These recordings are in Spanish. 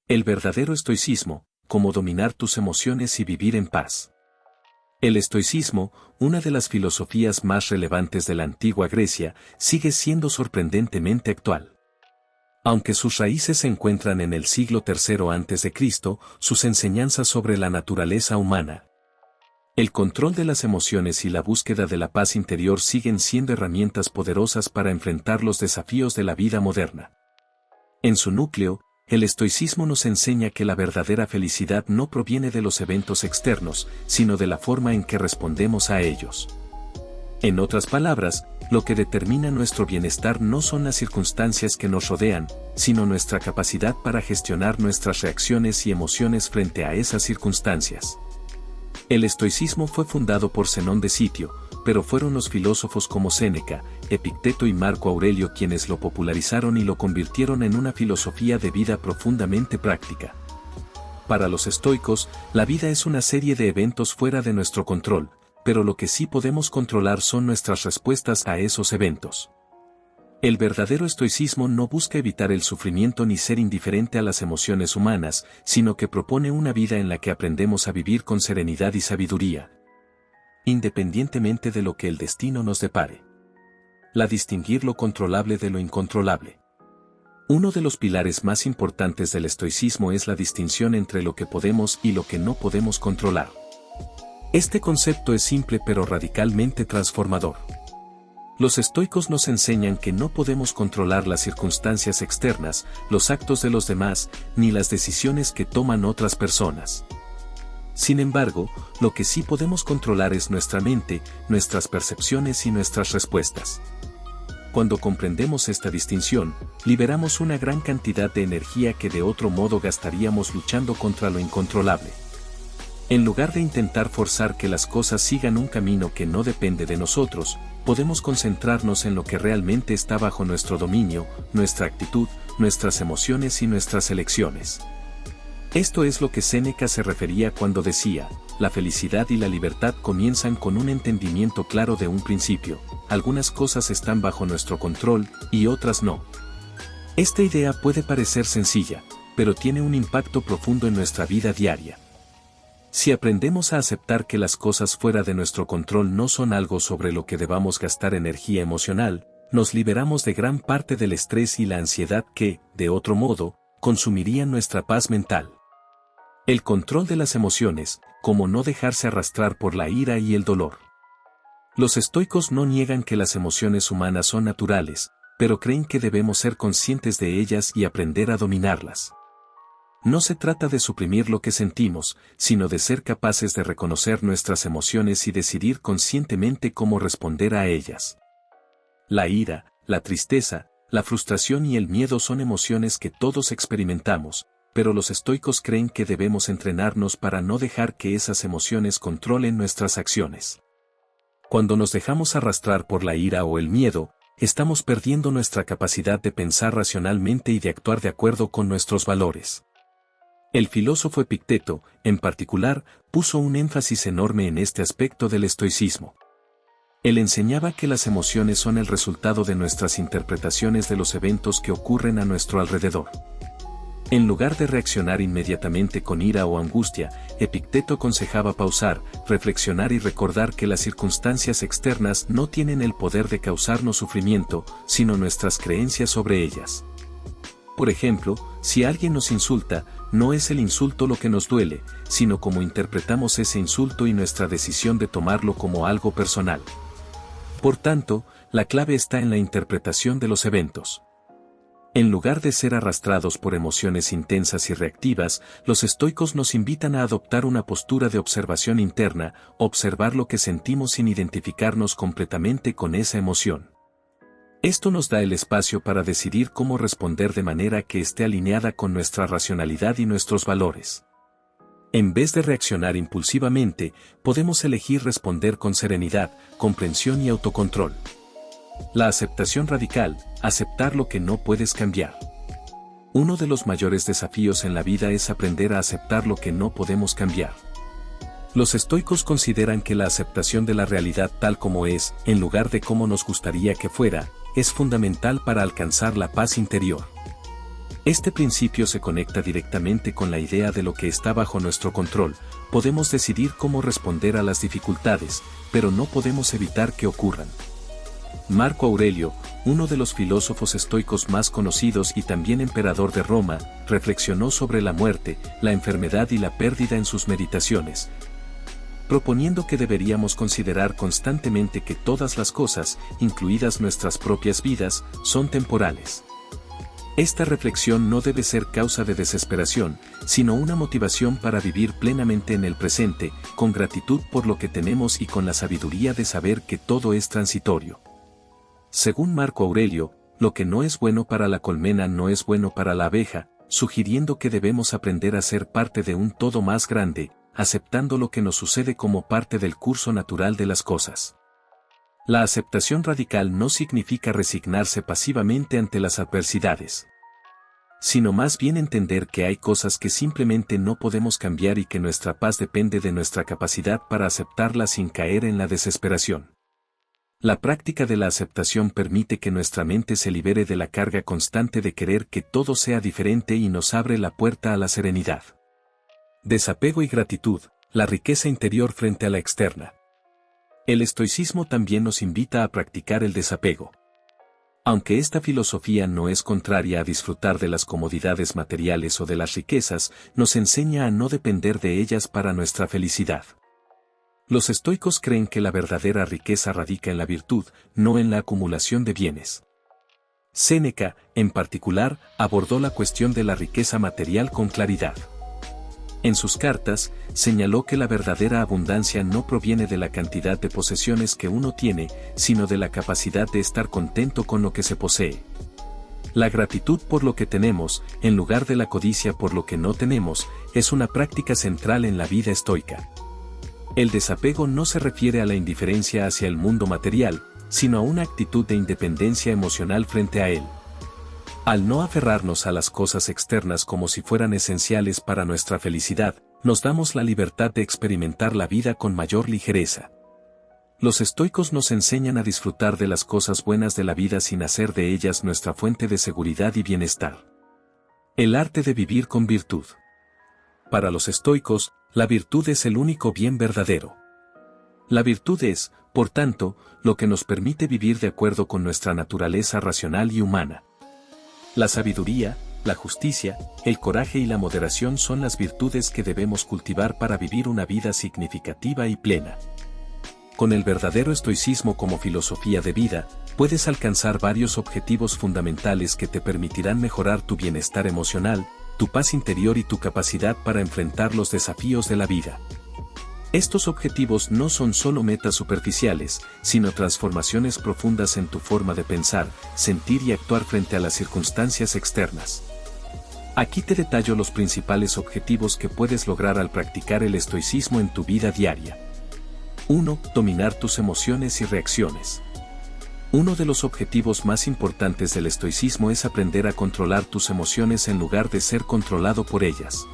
El verdadero estoicismo, cómo dominar tus emociones y vivir en paz. El estoicismo, una de las filosofías más relevantes de la antigua Grecia, sigue siendo sorprendentemente actual. Aunque sus raíces se encuentran en el siglo III a.C., sus enseñanzas sobre la naturaleza humana, el control de las emociones y la búsqueda de la paz interior siguen siendo herramientas poderosas para enfrentar los desafíos de la vida moderna. En su núcleo, el estoicismo nos enseña que la verdadera felicidad no proviene de los eventos externos, sino de la forma en que respondemos a ellos. En otras palabras, lo que determina nuestro bienestar no son las circunstancias que nos rodean, sino nuestra capacidad para gestionar nuestras reacciones y emociones frente a esas circunstancias. El estoicismo fue fundado por Zenón de Sitio, pero fueron los filósofos como Séneca, Epicteto y Marco Aurelio quienes lo popularizaron y lo convirtieron en una filosofía de vida profundamente práctica. Para los estoicos, la vida es una serie de eventos fuera de nuestro control, pero lo que sí podemos controlar son nuestras respuestas a esos eventos. El verdadero estoicismo no busca evitar el sufrimiento ni ser indiferente a las emociones humanas, sino que propone una vida en la que aprendemos a vivir con serenidad y sabiduría, independientemente de lo que el destino nos depare. Distinguir lo controlable de lo incontrolable. Uno de los pilares más importantes del estoicismo es la distinción entre lo que podemos y lo que no podemos controlar. Este concepto es simple pero radicalmente transformador. Los estoicos nos enseñan que no podemos controlar las circunstancias externas, los actos de los demás, ni las decisiones que toman otras personas. Sin embargo, lo que sí podemos controlar es nuestra mente, nuestras percepciones y nuestras respuestas. Cuando comprendemos esta distinción, liberamos una gran cantidad de energía que de otro modo gastaríamos luchando contra lo incontrolable. En lugar de intentar forzar que las cosas sigan un camino que no depende de nosotros, podemos concentrarnos en lo que realmente está bajo nuestro dominio, nuestra actitud, nuestras emociones y nuestras elecciones. Esto es lo que Séneca se refería cuando decía, la felicidad y la libertad comienzan con un entendimiento claro de un principio, algunas cosas están bajo nuestro control y otras no. Esta idea puede parecer sencilla, pero tiene un impacto profundo en nuestra vida diaria. Si aprendemos a aceptar que las cosas fuera de nuestro control no son algo sobre lo que debamos gastar energía emocional, nos liberamos de gran parte del estrés y la ansiedad que, de otro modo, consumirían nuestra paz mental. El control de las emociones, como no dejarse arrastrar por la ira y el dolor. Los estoicos no niegan que las emociones humanas son naturales, pero creen que debemos ser conscientes de ellas y aprender a dominarlas. No se trata de suprimir lo que sentimos, sino de ser capaces de reconocer nuestras emociones y decidir conscientemente cómo responder a ellas. La ira, la tristeza, la frustración y el miedo son emociones que todos experimentamos, pero los estoicos creen que debemos entrenarnos para no dejar que esas emociones controlen nuestras acciones. Cuando nos dejamos arrastrar por la ira o el miedo, estamos perdiendo nuestra capacidad de pensar racionalmente y de actuar de acuerdo con nuestros valores. El filósofo Epicteto, en particular, puso un énfasis enorme en este aspecto del estoicismo. Él enseñaba que las emociones son el resultado de nuestras interpretaciones de los eventos que ocurren a nuestro alrededor. En lugar de reaccionar inmediatamente con ira o angustia, Epicteto aconsejaba pausar, reflexionar y recordar que las circunstancias externas no tienen el poder de causarnos sufrimiento, sino nuestras creencias sobre ellas. Por ejemplo, si alguien nos insulta, no es el insulto lo que nos duele, sino cómo interpretamos ese insulto y nuestra decisión de tomarlo como algo personal. Por tanto, la clave está en la interpretación de los eventos. En lugar de ser arrastrados por emociones intensas y reactivas, los estoicos nos invitan a adoptar una postura de observación interna, observar lo que sentimos sin identificarnos completamente con esa emoción. Esto nos da el espacio para decidir cómo responder de manera que esté alineada con nuestra racionalidad y nuestros valores. En vez de reaccionar impulsivamente, podemos elegir responder con serenidad, comprensión y autocontrol. La aceptación radical, aceptar lo que no puedes cambiar. Uno de los mayores desafíos en la vida es aprender a aceptar lo que no podemos cambiar. Los estoicos consideran que la aceptación de la realidad tal como es, en lugar de como nos gustaría que fuera, es fundamental para alcanzar la paz interior. Este principio se conecta directamente con la idea de lo que está bajo nuestro control. Podemos decidir cómo responder a las dificultades, pero no podemos evitar que ocurran. Marco Aurelio, uno de los filósofos estoicos más conocidos y también emperador de Roma, reflexionó sobre la muerte, la enfermedad y la pérdida en sus meditaciones, proponiendo que deberíamos considerar constantemente que todas las cosas, incluidas nuestras propias vidas, son temporales. Esta reflexión no debe ser causa de desesperación, sino una motivación para vivir plenamente en el presente, con gratitud por lo que tenemos y con la sabiduría de saber que todo es transitorio. Según Marco Aurelio, lo que no es bueno para la colmena no es bueno para la abeja, sugiriendo que debemos aprender a ser parte de un todo más grande, aceptando lo que nos sucede como parte del curso natural de las cosas. La aceptación radical no significa resignarse pasivamente ante las adversidades, sino más bien entender que hay cosas que simplemente no podemos cambiar y que nuestra paz depende de nuestra capacidad para aceptarlas sin caer en la desesperación. La práctica de la aceptación permite que nuestra mente se libere de la carga constante de querer que todo sea diferente y nos abre la puerta a la serenidad. Desapego y gratitud, la riqueza interior frente a la externa. El estoicismo también nos invita a practicar el desapego. Aunque esta filosofía no es contraria a disfrutar de las comodidades materiales o de las riquezas, nos enseña a no depender de ellas para nuestra felicidad. Los estoicos creen que la verdadera riqueza radica en la virtud, no en la acumulación de bienes. Séneca, en particular, abordó la cuestión de la riqueza material con claridad. En sus cartas, señaló que la verdadera abundancia no proviene de la cantidad de posesiones que uno tiene, sino de la capacidad de estar contento con lo que se posee. La gratitud por lo que tenemos, en lugar de la codicia por lo que no tenemos, es una práctica central en la vida estoica. El desapego no se refiere a la indiferencia hacia el mundo material, sino a una actitud de independencia emocional frente a él. Al no aferrarnos a las cosas externas como si fueran esenciales para nuestra felicidad, nos damos la libertad de experimentar la vida con mayor ligereza. Los estoicos nos enseñan a disfrutar de las cosas buenas de la vida sin hacer de ellas nuestra fuente de seguridad y bienestar. El arte de vivir con virtud. Para los estoicos, la virtud es el único bien verdadero. La virtud es, por tanto, lo que nos permite vivir de acuerdo con nuestra naturaleza racional y humana. La sabiduría, la justicia, el coraje y la moderación son las virtudes que debemos cultivar para vivir una vida significativa y plena. Con el verdadero estoicismo como filosofía de vida, puedes alcanzar varios objetivos fundamentales que te permitirán mejorar tu bienestar emocional, tu paz interior y tu capacidad para enfrentar los desafíos de la vida. Estos objetivos no son solo metas superficiales, sino transformaciones profundas en tu forma de pensar, sentir y actuar frente a las circunstancias externas. Aquí te detallo los principales objetivos que puedes lograr al practicar el estoicismo en tu vida diaria. 1. Dominar tus emociones y reacciones. Uno de los objetivos más importantes del estoicismo es aprender a controlar tus emociones en lugar de ser controlado por ellas.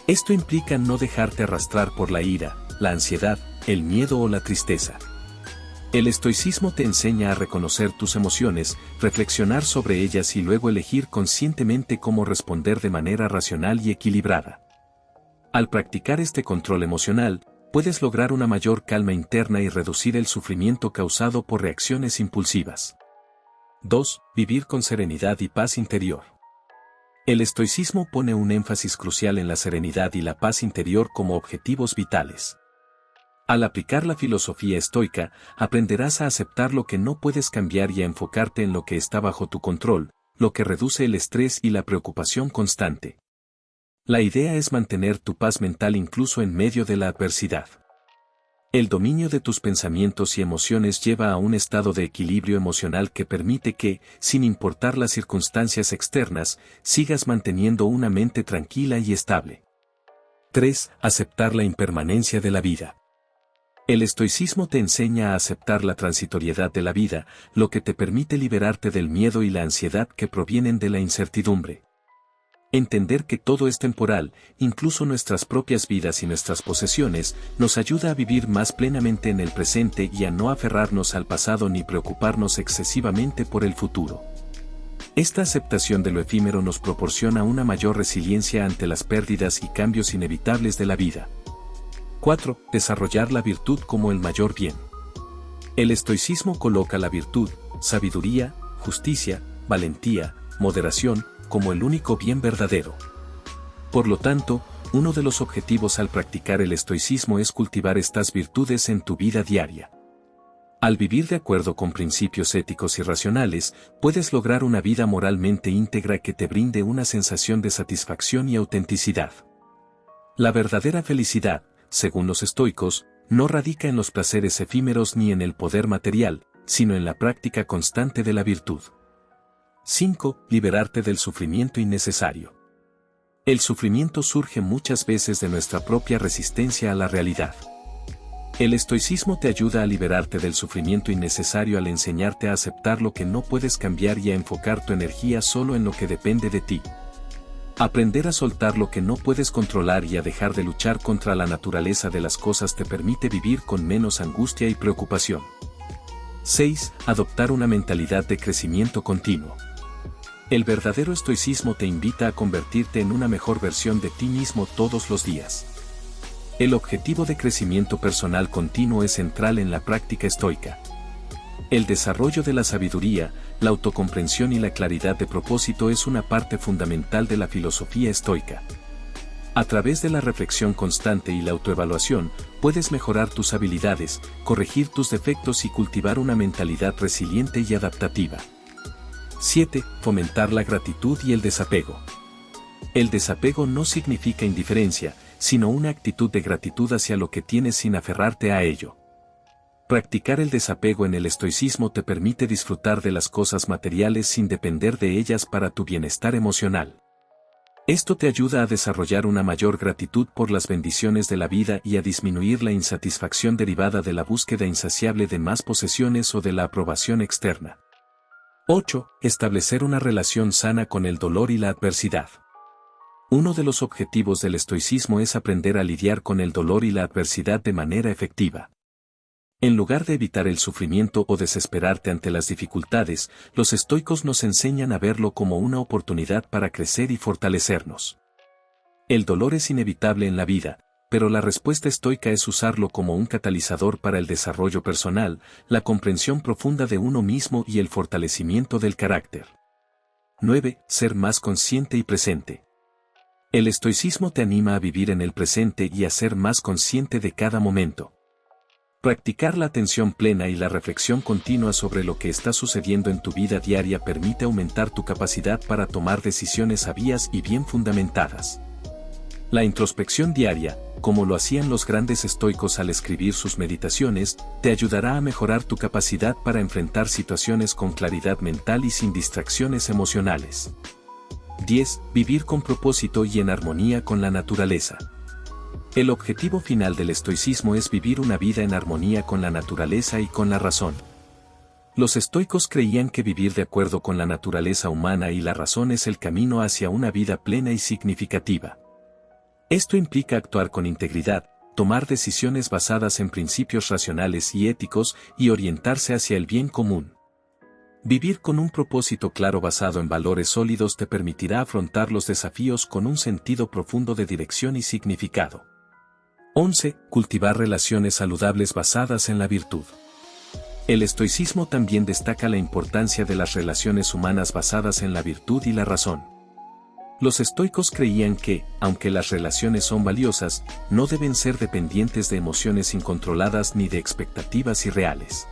Esto implica no dejarte arrastrar por la ira, la ansiedad, el miedo o la tristeza. El estoicismo te enseña a reconocer tus emociones, reflexionar sobre ellas y luego elegir conscientemente cómo responder de manera racional y equilibrada. Al practicar este control emocional, puedes lograr una mayor calma interna y reducir el sufrimiento causado por reacciones impulsivas. 2. Vivir con serenidad y paz interior. El estoicismo pone un énfasis crucial en la serenidad y la paz interior como objetivos vitales. Al aplicar la filosofía estoica, aprenderás a aceptar lo que no puedes cambiar y a enfocarte en lo que está bajo tu control, lo que reduce el estrés y la preocupación constante. La idea es mantener tu paz mental incluso en medio de la adversidad. El dominio de tus pensamientos y emociones lleva a un estado de equilibrio emocional que permite que, sin importar las circunstancias externas, sigas manteniendo una mente tranquila y estable. 3. Aceptar la impermanencia de la vida. El estoicismo te enseña a aceptar la transitoriedad de la vida, lo que te permite liberarte del miedo y la ansiedad que provienen de la incertidumbre. Entender que todo es temporal, incluso nuestras propias vidas y nuestras posesiones, nos ayuda a vivir más plenamente en el presente y a no aferrarnos al pasado ni preocuparnos excesivamente por el futuro. Esta aceptación de lo efímero nos proporciona una mayor resiliencia ante las pérdidas y cambios inevitables de la vida. 4. Desarrollar la virtud como el mayor bien. El estoicismo coloca la virtud, sabiduría, justicia, valentía, moderación, como el único bien verdadero. Por lo tanto, uno de los objetivos al practicar el estoicismo es cultivar estas virtudes en tu vida diaria. Al vivir de acuerdo con principios éticos y racionales, puedes lograr una vida moralmente íntegra que te brinde una sensación de satisfacción y autenticidad. La verdadera felicidad, según los estoicos, no radica en los placeres efímeros ni en el poder material, sino en la práctica constante de la virtud. 5. Liberarte del sufrimiento innecesario. El sufrimiento surge muchas veces de nuestra propia resistencia a la realidad. El estoicismo te ayuda a liberarte del sufrimiento innecesario al enseñarte a aceptar lo que no puedes cambiar y a enfocar tu energía solo en lo que depende de ti. Aprender a soltar lo que no puedes controlar y a dejar de luchar contra la naturaleza de las cosas te permite vivir con menos angustia y preocupación. 6. Adoptar una mentalidad de crecimiento continuo. El verdadero estoicismo te invita a convertirte en una mejor versión de ti mismo todos los días. El objetivo de crecimiento personal continuo es central en la práctica estoica. El desarrollo de la sabiduría, la autocomprensión y la claridad de propósito es una parte fundamental de la filosofía estoica. A través de la reflexión constante y la autoevaluación, puedes mejorar tus habilidades, corregir tus defectos y cultivar una mentalidad resiliente y adaptativa. 7. Fomentar la gratitud y el desapego. El desapego no significa indiferencia, sino una actitud de gratitud hacia lo que tienes sin aferrarte a ello. Practicar el desapego en el estoicismo te permite disfrutar de las cosas materiales sin depender de ellas para tu bienestar emocional. Esto te ayuda a desarrollar una mayor gratitud por las bendiciones de la vida y a disminuir la insatisfacción derivada de la búsqueda insaciable de más posesiones o de la aprobación externa. 8. Establecer una relación sana con el dolor y la adversidad. Uno de los objetivos del estoicismo es aprender a lidiar con el dolor y la adversidad de manera efectiva. En lugar de evitar el sufrimiento o desesperarte ante las dificultades, los estoicos nos enseñan a verlo como una oportunidad para crecer y fortalecernos. El dolor es inevitable en la vida, pero la respuesta estoica es usarlo como un catalizador para el desarrollo personal, la comprensión profunda de uno mismo y el fortalecimiento del carácter. 9. Ser más consciente y presente. El estoicismo te anima a vivir en el presente y a ser más consciente de cada momento. Practicar la atención plena y la reflexión continua sobre lo que está sucediendo en tu vida diaria permite aumentar tu capacidad para tomar decisiones sabias y bien fundamentadas. La introspección diaria, como lo hacían los grandes estoicos al escribir sus meditaciones, te ayudará a mejorar tu capacidad para enfrentar situaciones con claridad mental y sin distracciones emocionales. 10. Vivir con propósito y en armonía con la naturaleza. El objetivo final del estoicismo es vivir una vida en armonía con la naturaleza y con la razón. Los estoicos creían que vivir de acuerdo con la naturaleza humana y la razón es el camino hacia una vida plena y significativa. Esto implica actuar con integridad, tomar decisiones basadas en principios racionales y éticos y orientarse hacia el bien común. Vivir con un propósito claro basado en valores sólidos te permitirá afrontar los desafíos con un sentido profundo de dirección y significado. 11. Cultivar relaciones saludables basadas en la virtud. El estoicismo también destaca la importancia de las relaciones humanas basadas en la virtud y la razón. Los estoicos creían que, aunque las relaciones son valiosas, no deben ser dependientes de emociones incontroladas ni de expectativas irreales.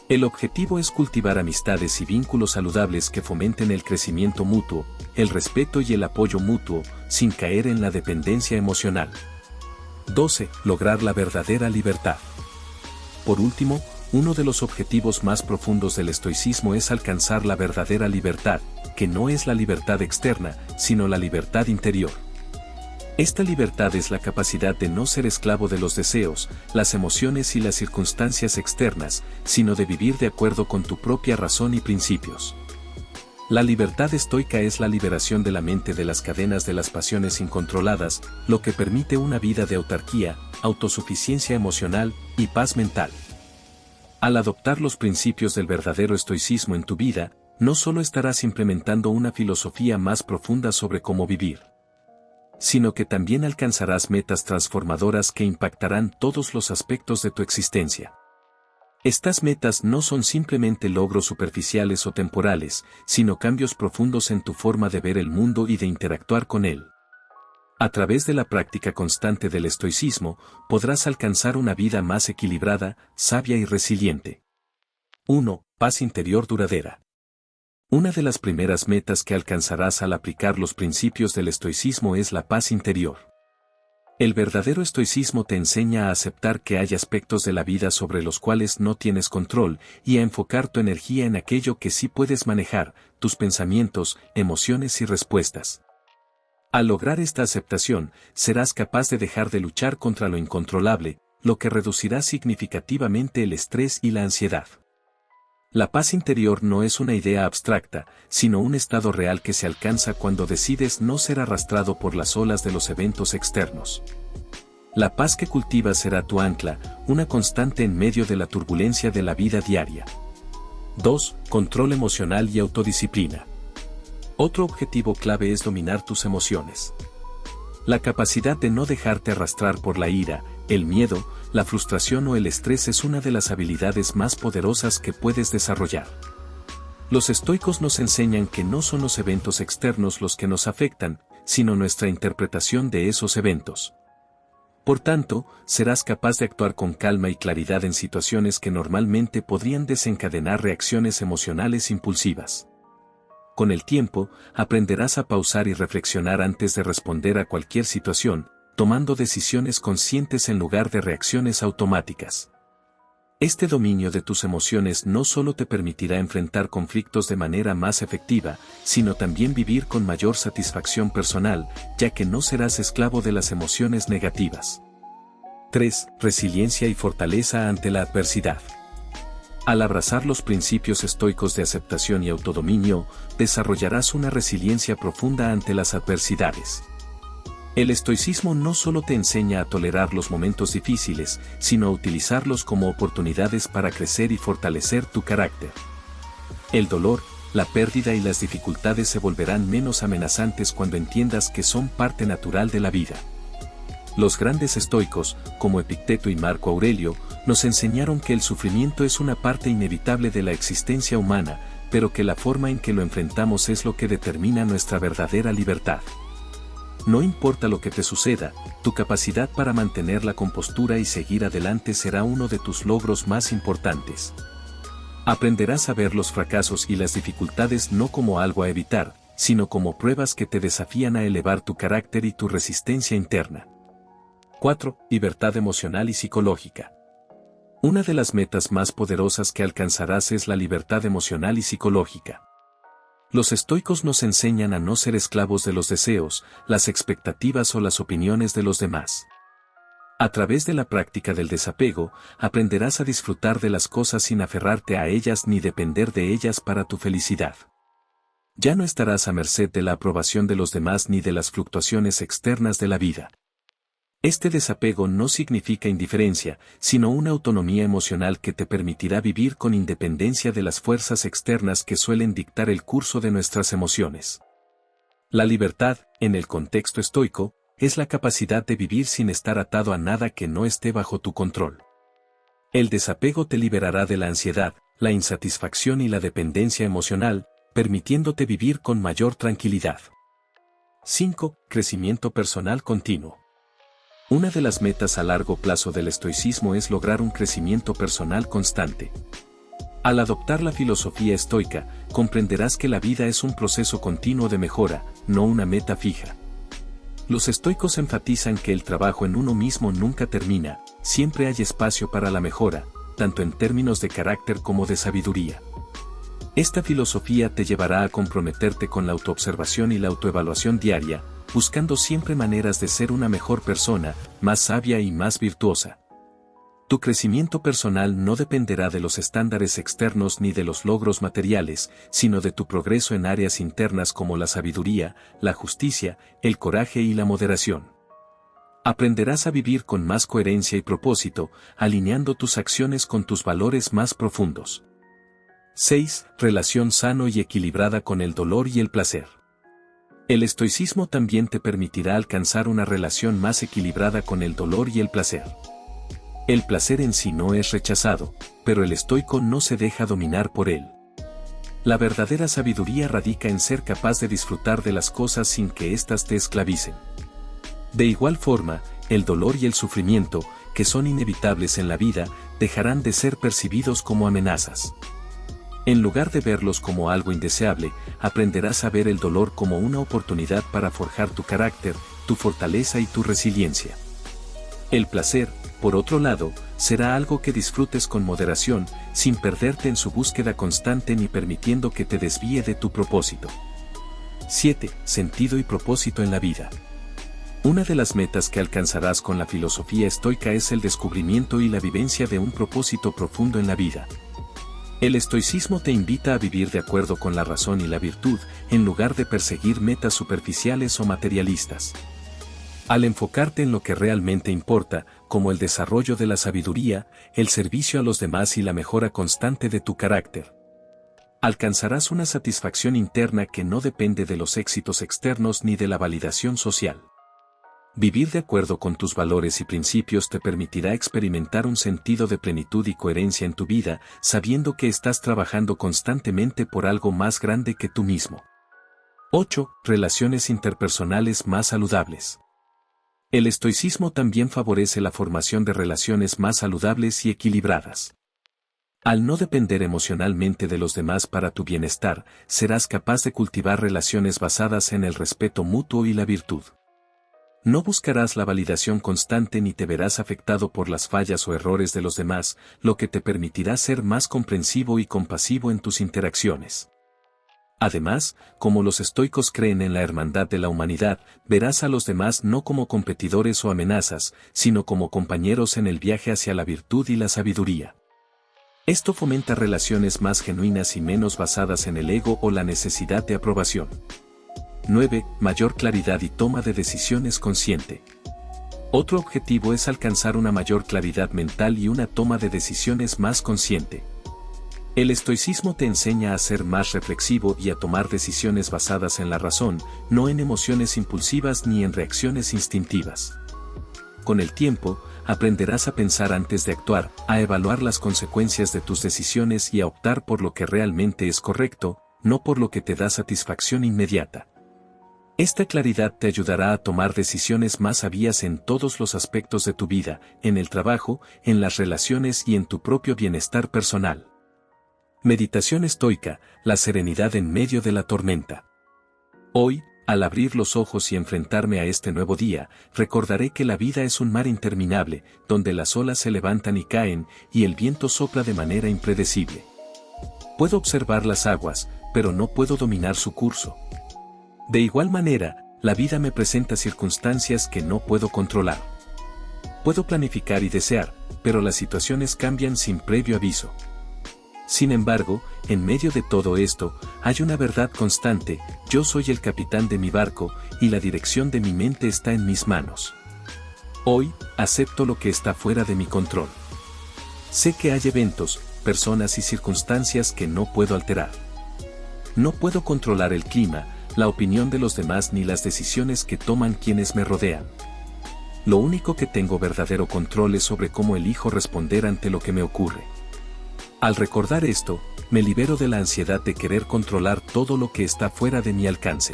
El objetivo es cultivar amistades y vínculos saludables que fomenten el crecimiento mutuo, el respeto y el apoyo mutuo, sin caer en la dependencia emocional. 12. Lograr la verdadera libertad. Por último, uno de los objetivos más profundos del estoicismo es alcanzar la verdadera libertad, que no es la libertad externa, sino la libertad interior. Esta libertad es la capacidad de no ser esclavo de los deseos, las emociones y las circunstancias externas, sino de vivir de acuerdo con tu propia razón y principios. La libertad estoica es la liberación de la mente de las cadenas de las pasiones incontroladas, lo que permite una vida de autarquía, autosuficiencia emocional y paz mental. Al adoptar los principios del verdadero estoicismo en tu vida, no solo estarás implementando una filosofía más profunda sobre cómo vivir, sino que también alcanzarás metas transformadoras que impactarán todos los aspectos de tu existencia. Estas metas no son simplemente logros superficiales o temporales, sino cambios profundos en tu forma de ver el mundo y de interactuar con él. A través de la práctica constante del estoicismo, podrás alcanzar una vida más equilibrada, sabia y resiliente. 1. Paz interior duradera. Una de las primeras metas que alcanzarás al aplicar los principios del estoicismo es la paz interior. El verdadero estoicismo te enseña a aceptar que hay aspectos de la vida sobre los cuales no tienes control y a enfocar tu energía en aquello que sí puedes manejar, tus pensamientos, emociones y respuestas. Al lograr esta aceptación, serás capaz de dejar de luchar contra lo incontrolable, lo que reducirá significativamente el estrés y la ansiedad. La paz interior no es una idea abstracta, sino un estado real que se alcanza cuando decides no ser arrastrado por las olas de los eventos externos. La paz que cultivas será tu ancla, una constante en medio de la turbulencia de la vida diaria. 2. Control emocional y autodisciplina. Otro objetivo clave es dominar tus emociones. La capacidad de no dejarte arrastrar por la ira, el miedo, la frustración o el estrés es una de las habilidades más poderosas que puedes desarrollar. Los estoicos nos enseñan que no son los eventos externos los que nos afectan, sino nuestra interpretación de esos eventos. Por tanto, serás capaz de actuar con calma y claridad en situaciones que normalmente podrían desencadenar reacciones emocionales impulsivas. Con el tiempo, aprenderás a pausar y reflexionar antes de responder a cualquier situación, tomando decisiones conscientes en lugar de reacciones automáticas. Este dominio de tus emociones no solo te permitirá enfrentar conflictos de manera más efectiva, sino también vivir con mayor satisfacción personal, ya que no serás esclavo de las emociones negativas. 3. Resiliencia y fortaleza ante la adversidad. Al abrazar los principios estoicos de aceptación y autodominio, desarrollarás una resiliencia profunda ante las adversidades. El estoicismo no solo te enseña a tolerar los momentos difíciles, sino a utilizarlos como oportunidades para crecer y fortalecer tu carácter. El dolor, la pérdida y las dificultades se volverán menos amenazantes cuando entiendas que son parte natural de la vida. Los grandes estoicos, como Epicteto y Marco Aurelio, nos enseñaron que el sufrimiento es una parte inevitable de la existencia humana, pero que la forma en que lo enfrentamos es lo que determina nuestra verdadera libertad. No importa lo que te suceda, tu capacidad para mantener la compostura y seguir adelante será uno de tus logros más importantes. Aprenderás a ver los fracasos y las dificultades no como algo a evitar, sino como pruebas que te desafían a elevar tu carácter y tu resistencia interna. 4. Libertad emocional y psicológica. Una de las metas más poderosas que alcanzarás es la libertad emocional y psicológica. Los estoicos nos enseñan a no ser esclavos de los deseos, las expectativas o las opiniones de los demás. A través de la práctica del desapego, aprenderás a disfrutar de las cosas sin aferrarte a ellas ni depender de ellas para tu felicidad. Ya no estarás a merced de la aprobación de los demás ni de las fluctuaciones externas de la vida. Este desapego no significa indiferencia, sino una autonomía emocional que te permitirá vivir con independencia de las fuerzas externas que suelen dictar el curso de nuestras emociones. La libertad, en el contexto estoico, es la capacidad de vivir sin estar atado a nada que no esté bajo tu control. El desapego te liberará de la ansiedad, la insatisfacción y la dependencia emocional, permitiéndote vivir con mayor tranquilidad. 5. Crecimiento personal continuo. Una de las metas a largo plazo del estoicismo es lograr un crecimiento personal constante. Al adoptar la filosofía estoica, comprenderás que la vida es un proceso continuo de mejora, no una meta fija. Los estoicos enfatizan que el trabajo en uno mismo nunca termina, siempre hay espacio para la mejora, tanto en términos de carácter como de sabiduría. Esta filosofía te llevará a comprometerte con la autoobservación y la autoevaluación diaria, buscando siempre maneras de ser una mejor persona, más sabia y más virtuosa. Tu crecimiento personal no dependerá de los estándares externos ni de los logros materiales, sino de tu progreso en áreas internas como la sabiduría, la justicia, el coraje y la moderación. Aprenderás a vivir con más coherencia y propósito, alineando tus acciones con tus valores más profundos. 6. Relación sano y equilibrada con el dolor y el placer. El estoicismo también te permitirá alcanzar una relación más equilibrada con el dolor y el placer. El placer en sí no es rechazado, pero el estoico no se deja dominar por él. La verdadera sabiduría radica en ser capaz de disfrutar de las cosas sin que éstas te esclavicen. De igual forma, el dolor y el sufrimiento, que son inevitables en la vida, dejarán de ser percibidos como amenazas. En lugar de verlos como algo indeseable, aprenderás a ver el dolor como una oportunidad para forjar tu carácter, tu fortaleza y tu resiliencia. El placer, por otro lado, será algo que disfrutes con moderación, sin perderte en su búsqueda constante ni permitiendo que te desvíe de tu propósito. 7. Sentido y propósito en la vida. Una de las metas que alcanzarás con la filosofía estoica es el descubrimiento y la vivencia de un propósito profundo en la vida. El estoicismo te invita a vivir de acuerdo con la razón y la virtud, en lugar de perseguir metas superficiales o materialistas. Al enfocarte en lo que realmente importa, como el desarrollo de la sabiduría, el servicio a los demás y la mejora constante de tu carácter, alcanzarás una satisfacción interna que no depende de los éxitos externos ni de la validación social. Vivir de acuerdo con tus valores y principios te permitirá experimentar un sentido de plenitud y coherencia en tu vida, sabiendo que estás trabajando constantemente por algo más grande que tú mismo. 8. Relaciones interpersonales más saludables. El estoicismo también favorece la formación de relaciones más saludables y equilibradas. Al no depender emocionalmente de los demás para tu bienestar, serás capaz de cultivar relaciones basadas en el respeto mutuo y la virtud. No buscarás la validación constante ni te verás afectado por las fallas o errores de los demás, lo que te permitirá ser más comprensivo y compasivo en tus interacciones. Además, como los estoicos creen en la hermandad de la humanidad, verás a los demás no como competidores o amenazas, sino como compañeros en el viaje hacia la virtud y la sabiduría. Esto fomenta relaciones más genuinas y menos basadas en el ego o la necesidad de aprobación. 9. Mayor claridad y toma de decisiones consciente. Otro objetivo es alcanzar una mayor claridad mental y una toma de decisiones más consciente. El estoicismo te enseña a ser más reflexivo y a tomar decisiones basadas en la razón, no en emociones impulsivas ni en reacciones instintivas. Con el tiempo, aprenderás a pensar antes de actuar, a evaluar las consecuencias de tus decisiones y a optar por lo que realmente es correcto, no por lo que te da satisfacción inmediata. Esta claridad te ayudará a tomar decisiones más sabias en todos los aspectos de tu vida, en el trabajo, en las relaciones y en tu propio bienestar personal. Meditación estoica, la serenidad en medio de la tormenta. Hoy, al abrir los ojos y enfrentarme a este nuevo día, recordaré que la vida es un mar interminable, donde las olas se levantan y caen, y el viento sopla de manera impredecible. Puedo observar las aguas, pero no puedo dominar su curso. De igual manera, la vida me presenta circunstancias que no puedo controlar. Puedo planificar y desear, pero las situaciones cambian sin previo aviso. Sin embargo, en medio de todo esto, hay una verdad constante: yo soy el capitán de mi barco, y la dirección de mi mente está en mis manos. Hoy, acepto lo que está fuera de mi control. Sé que hay eventos, personas y circunstancias que no puedo alterar. No puedo controlar el clima, la opinión de los demás ni las decisiones que toman quienes me rodean. Lo único que tengo verdadero control es sobre cómo elijo responder ante lo que me ocurre. Al recordar esto, me libero de la ansiedad de querer controlar todo lo que está fuera de mi alcance.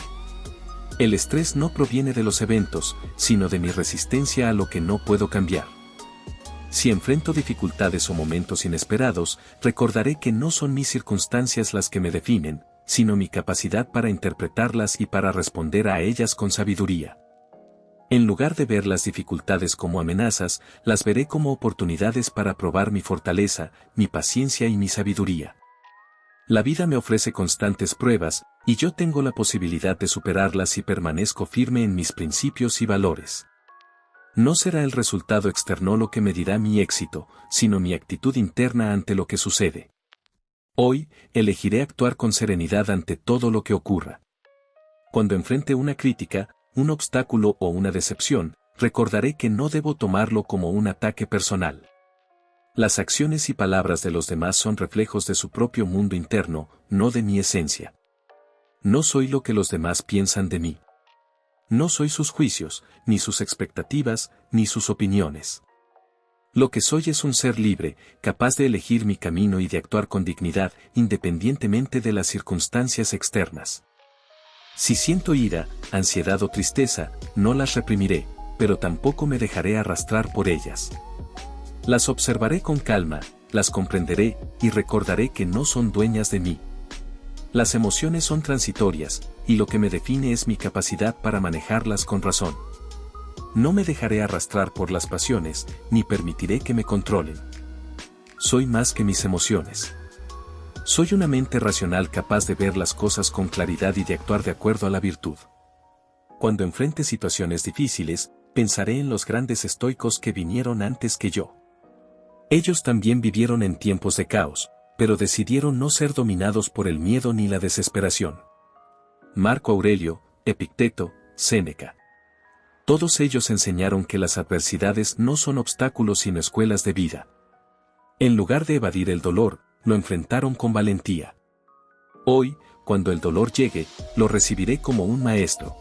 El estrés no proviene de los eventos, sino de mi resistencia a lo que no puedo cambiar. Si enfrento dificultades o momentos inesperados, recordaré que no son mis circunstancias las que me definen, sino mi capacidad para interpretarlas y para responder a ellas con sabiduría. En lugar de ver las dificultades como amenazas, las veré como oportunidades para probar mi fortaleza, mi paciencia y mi sabiduría. La vida me ofrece constantes pruebas, y yo tengo la posibilidad de superarlas si permanezco firme en mis principios y valores. No será el resultado externo lo que medirá mi éxito, sino mi actitud interna ante lo que sucede. Hoy, elegiré actuar con serenidad ante todo lo que ocurra. Cuando enfrente una crítica, un obstáculo o una decepción, recordaré que no debo tomarlo como un ataque personal. Las acciones y palabras de los demás son reflejos de su propio mundo interno, no de mi esencia. No soy lo que los demás piensan de mí. No soy sus juicios, ni sus expectativas, ni sus opiniones. Lo que soy es un ser libre, capaz de elegir mi camino y de actuar con dignidad, independientemente de las circunstancias externas. Si siento ira, ansiedad o tristeza, no las reprimiré, pero tampoco me dejaré arrastrar por ellas. Las observaré con calma, las comprenderé y recordaré que no son dueñas de mí. Las emociones son transitorias, y lo que me define es mi capacidad para manejarlas con razón. No me dejaré arrastrar por las pasiones, ni permitiré que me controlen. Soy más que mis emociones. Soy una mente racional capaz de ver las cosas con claridad y de actuar de acuerdo a la virtud. Cuando enfrente situaciones difíciles, pensaré en los grandes estoicos que vinieron antes que yo. Ellos también vivieron en tiempos de caos, pero decidieron no ser dominados por el miedo ni la desesperación. Marco Aurelio, Epicteto, Séneca. Todos ellos enseñaron que las adversidades no son obstáculos sino escuelas de vida. En lugar de evadir el dolor, lo enfrentaron con valentía. Hoy, cuando el dolor llegue, lo recibiré como un maestro.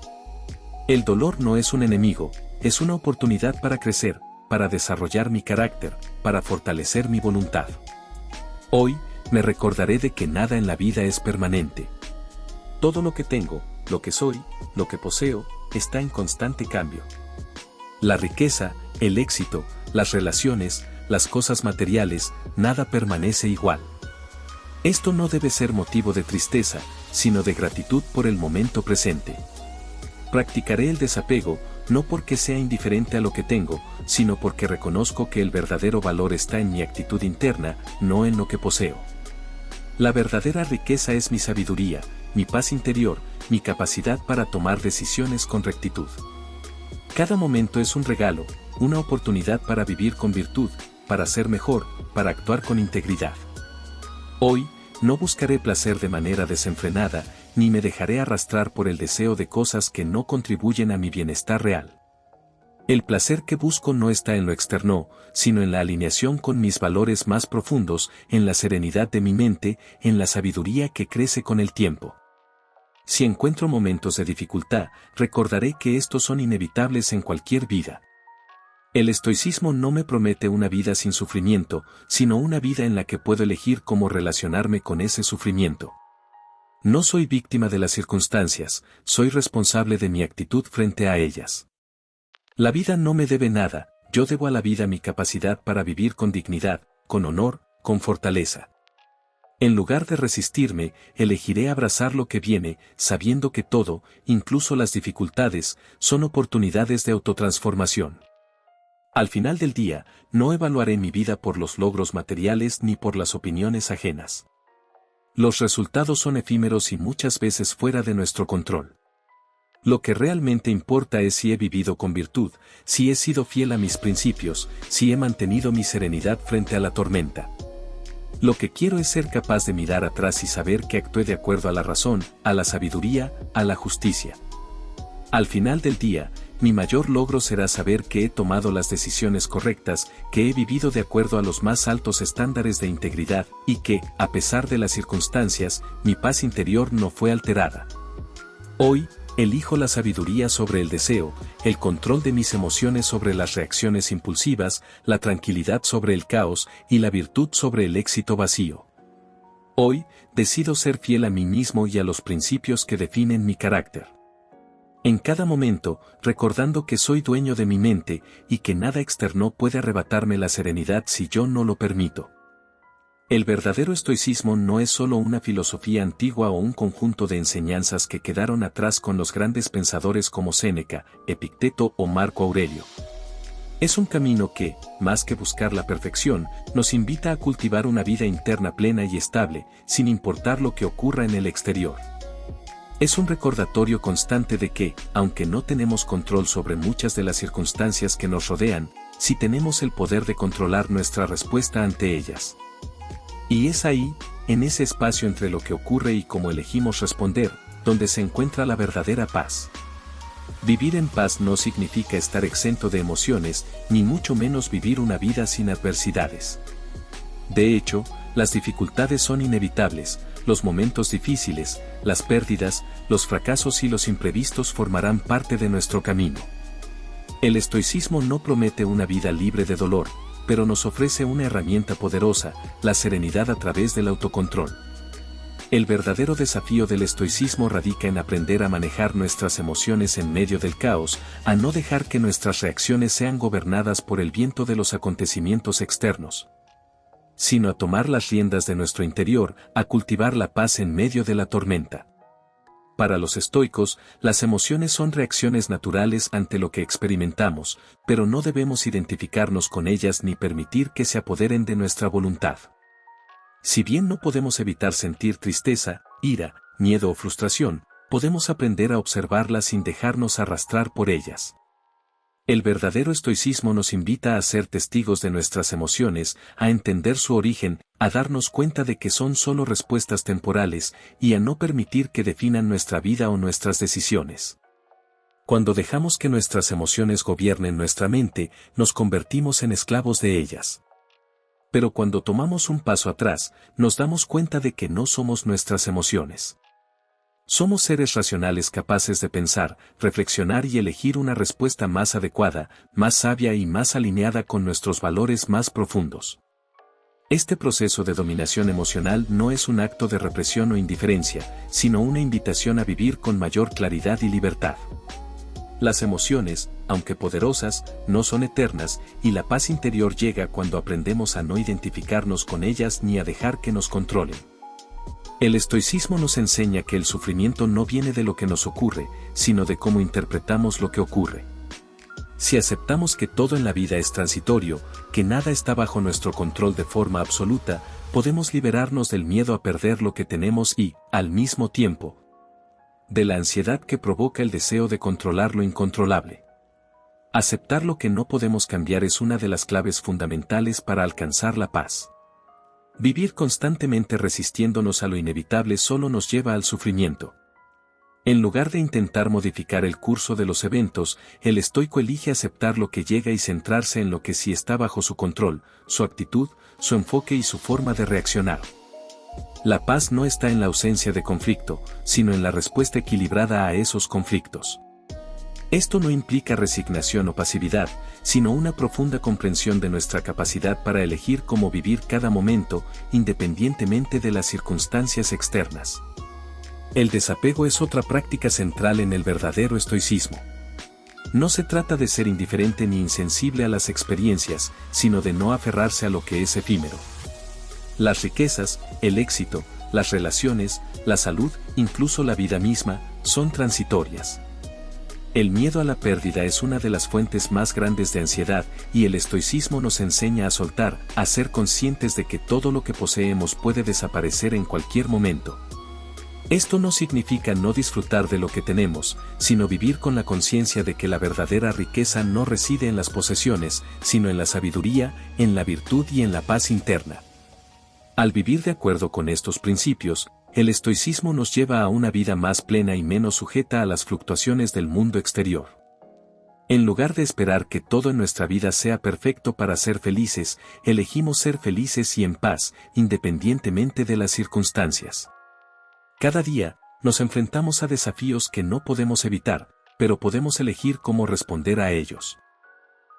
El dolor no es un enemigo, es una oportunidad para crecer, para desarrollar mi carácter, para fortalecer mi voluntad. Hoy, me recordaré de que nada en la vida es permanente. Todo lo que tengo, lo que soy, lo que poseo, está en constante cambio. La riqueza, el éxito, las relaciones, las cosas materiales, nada permanece igual. Esto no debe ser motivo de tristeza, sino de gratitud por el momento presente. Practicaré el desapego, no porque sea indiferente a lo que tengo, sino porque reconozco que el verdadero valor está en mi actitud interna, no en lo que poseo. La verdadera riqueza es mi sabiduría, mi paz interior, mi capacidad para tomar decisiones con rectitud. Cada momento es un regalo, una oportunidad para vivir con virtud, para ser mejor, para actuar con integridad. Hoy, no buscaré placer de manera desenfrenada, ni me dejaré arrastrar por el deseo de cosas que no contribuyen a mi bienestar real. El placer que busco no está en lo externo, sino en la alineación con mis valores más profundos, en la serenidad de mi mente, en la sabiduría que crece con el tiempo. Si encuentro momentos de dificultad, recordaré que estos son inevitables en cualquier vida. El estoicismo no me promete una vida sin sufrimiento, sino una vida en la que puedo elegir cómo relacionarme con ese sufrimiento. No soy víctima de las circunstancias, soy responsable de mi actitud frente a ellas. La vida no me debe nada, yo debo a la vida mi capacidad para vivir con dignidad, con honor, con fortaleza. En lugar de resistirme, elegiré abrazar lo que viene, sabiendo que todo, incluso las dificultades, son oportunidades de autotransformación. Al final del día, no evaluaré mi vida por los logros materiales ni por las opiniones ajenas. Los resultados son efímeros y muchas veces fuera de nuestro control. Lo que realmente importa es si he vivido con virtud, si he sido fiel a mis principios, si he mantenido mi serenidad frente a la tormenta. Lo que quiero es ser capaz de mirar atrás y saber que actué de acuerdo a la razón, a la sabiduría, a la justicia. Al final del día, mi mayor logro será saber que he tomado las decisiones correctas, que he vivido de acuerdo a los más altos estándares de integridad, y que, a pesar de las circunstancias, mi paz interior no fue alterada. Hoy, elijo la sabiduría sobre el deseo, el control de mis emociones sobre las reacciones impulsivas, la tranquilidad sobre el caos y la virtud sobre el éxito vacío. Hoy, decido ser fiel a mí mismo y a los principios que definen mi carácter. En cada momento, recordando que soy dueño de mi mente y que nada externo puede arrebatarme la serenidad si yo no lo permito. El verdadero estoicismo no es solo una filosofía antigua o un conjunto de enseñanzas que quedaron atrás con los grandes pensadores como Séneca, Epicteto o Marco Aurelio. Es un camino que, más que buscar la perfección, nos invita a cultivar una vida interna plena y estable, sin importar lo que ocurra en el exterior. Es un recordatorio constante de que, aunque no tenemos control sobre muchas de las circunstancias que nos rodean, sí tenemos el poder de controlar nuestra respuesta ante ellas. Y es ahí, en ese espacio entre lo que ocurre y cómo elegimos responder, donde se encuentra la verdadera paz. Vivir en paz no significa estar exento de emociones, ni mucho menos vivir una vida sin adversidades. De hecho, las dificultades son inevitables, los momentos difíciles, las pérdidas, los fracasos y los imprevistos formarán parte de nuestro camino. El estoicismo no promete una vida libre de dolor, pero nos ofrece una herramienta poderosa, la serenidad a través del autocontrol. El verdadero desafío del estoicismo radica en aprender a manejar nuestras emociones en medio del caos, a no dejar que nuestras reacciones sean gobernadas por el viento de los acontecimientos externos, sino a tomar las riendas de nuestro interior, a cultivar la paz en medio de la tormenta. Para los estoicos, las emociones son reacciones naturales ante lo que experimentamos, pero no debemos identificarnos con ellas ni permitir que se apoderen de nuestra voluntad. Si bien no podemos evitar sentir tristeza, ira, miedo o frustración, podemos aprender a observarlas sin dejarnos arrastrar por ellas. El verdadero estoicismo nos invita a ser testigos de nuestras emociones, a entender su origen, a darnos cuenta de que son solo respuestas temporales, y a no permitir que definan nuestra vida o nuestras decisiones. Cuando dejamos que nuestras emociones gobiernen nuestra mente, nos convertimos en esclavos de ellas. Pero cuando tomamos un paso atrás, nos damos cuenta de que no somos nuestras emociones. Somos seres racionales capaces de pensar, reflexionar y elegir una respuesta más adecuada, más sabia y más alineada con nuestros valores más profundos. Este proceso de dominación emocional no es un acto de represión o indiferencia, sino una invitación a vivir con mayor claridad y libertad. Las emociones, aunque poderosas, no son eternas, y la paz interior llega cuando aprendemos a no identificarnos con ellas ni a dejar que nos controlen. El estoicismo nos enseña que el sufrimiento no viene de lo que nos ocurre, sino de cómo interpretamos lo que ocurre. Si aceptamos que todo en la vida es transitorio, que nada está bajo nuestro control de forma absoluta, podemos liberarnos del miedo a perder lo que tenemos y, al mismo tiempo, de la ansiedad que provoca el deseo de controlar lo incontrolable. Aceptar lo que no podemos cambiar es una de las claves fundamentales para alcanzar la paz. Vivir constantemente resistiéndonos a lo inevitable solo nos lleva al sufrimiento. En lugar de intentar modificar el curso de los eventos, el estoico elige aceptar lo que llega y centrarse en lo que sí está bajo su control, su actitud, su enfoque y su forma de reaccionar. La paz no está en la ausencia de conflicto, sino en la respuesta equilibrada a esos conflictos. Esto no implica resignación o pasividad, sino una profunda comprensión de nuestra capacidad para elegir cómo vivir cada momento, independientemente de las circunstancias externas. El desapego es otra práctica central en el verdadero estoicismo. No se trata de ser indiferente ni insensible a las experiencias, sino de no aferrarse a lo que es efímero. Las riquezas, el éxito, las relaciones, la salud, incluso la vida misma, son transitorias. El miedo a la pérdida es una de las fuentes más grandes de ansiedad, y el estoicismo nos enseña a soltar, a ser conscientes de que todo lo que poseemos puede desaparecer en cualquier momento. Esto no significa no disfrutar de lo que tenemos, sino vivir con la conciencia de que la verdadera riqueza no reside en las posesiones, sino en la sabiduría, en la virtud y en la paz interna. Al vivir de acuerdo con estos principios, el estoicismo nos lleva a una vida más plena y menos sujeta a las fluctuaciones del mundo exterior. En lugar de esperar que todo en nuestra vida sea perfecto para ser felices, elegimos ser felices y en paz, independientemente de las circunstancias. Cada día, nos enfrentamos a desafíos que no podemos evitar, pero podemos elegir cómo responder a ellos.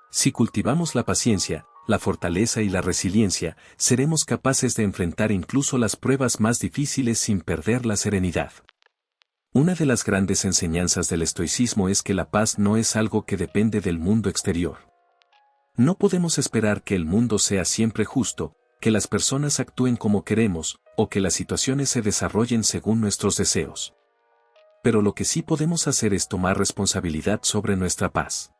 Si cultivamos la paciencia, la fortaleza y la resiliencia, seremos capaces de enfrentar incluso las pruebas más difíciles sin perder la serenidad. Una de las grandes enseñanzas del estoicismo es que la paz no es algo que depende del mundo exterior. No podemos esperar que el mundo sea siempre justo, que las personas actúen como queremos, o que las situaciones se desarrollen según nuestros deseos. Pero lo que sí podemos hacer es tomar responsabilidad sobre nuestra paz.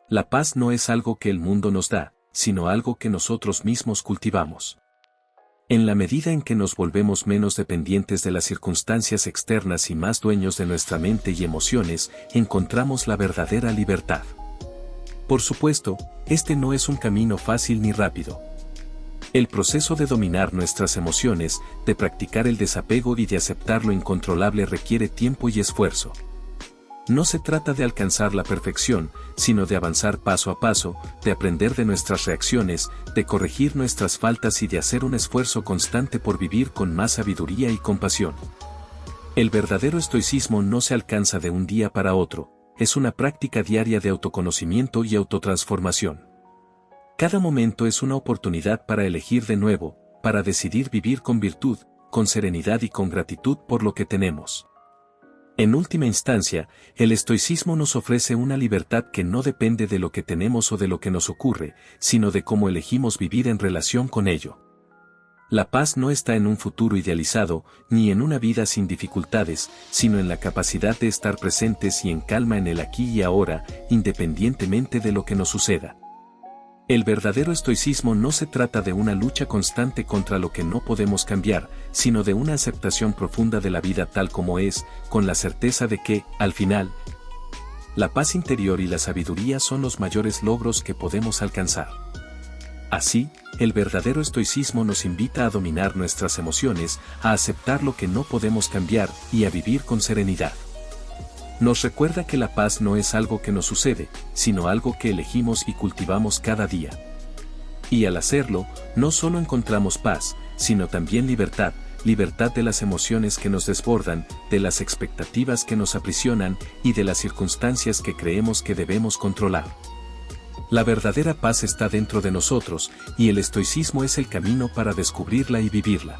La paz no es algo que el mundo nos da, sino algo que nosotros mismos cultivamos. En la medida en que nos volvemos menos dependientes de las circunstancias externas y más dueños de nuestra mente y emociones, encontramos la verdadera libertad. Por supuesto, este no es un camino fácil ni rápido. El proceso de dominar nuestras emociones, de practicar el desapego y de aceptar lo incontrolable requiere tiempo y esfuerzo. No se trata de alcanzar la perfección, sino de avanzar paso a paso, de aprender de nuestras reacciones, de corregir nuestras faltas y de hacer un esfuerzo constante por vivir con más sabiduría y compasión. El verdadero estoicismo no se alcanza de un día para otro, es una práctica diaria de autoconocimiento y autotransformación. Cada momento es una oportunidad para elegir de nuevo, para decidir vivir con virtud, con serenidad y con gratitud por lo que tenemos. En última instancia, el estoicismo nos ofrece una libertad que no depende de lo que tenemos o de lo que nos ocurre, sino de cómo elegimos vivir en relación con ello. La paz no está en un futuro idealizado, ni en una vida sin dificultades, sino en la capacidad de estar presentes y en calma en el aquí y ahora, independientemente de lo que nos suceda. El verdadero estoicismo no se trata de una lucha constante contra lo que no podemos cambiar, sino de una aceptación profunda de la vida tal como es, con la certeza de que, al final, la paz interior y la sabiduría son los mayores logros que podemos alcanzar. Así, el verdadero estoicismo nos invita a dominar nuestras emociones, a aceptar lo que no podemos cambiar y a vivir con serenidad. Nos recuerda que la paz no es algo que nos sucede, sino algo que elegimos y cultivamos cada día. Y al hacerlo, no solo encontramos paz, sino también libertad, libertad de las emociones que nos desbordan, de las expectativas que nos aprisionan y de las circunstancias que creemos que debemos controlar. La verdadera paz está dentro de nosotros, y el estoicismo es el camino para descubrirla y vivirla.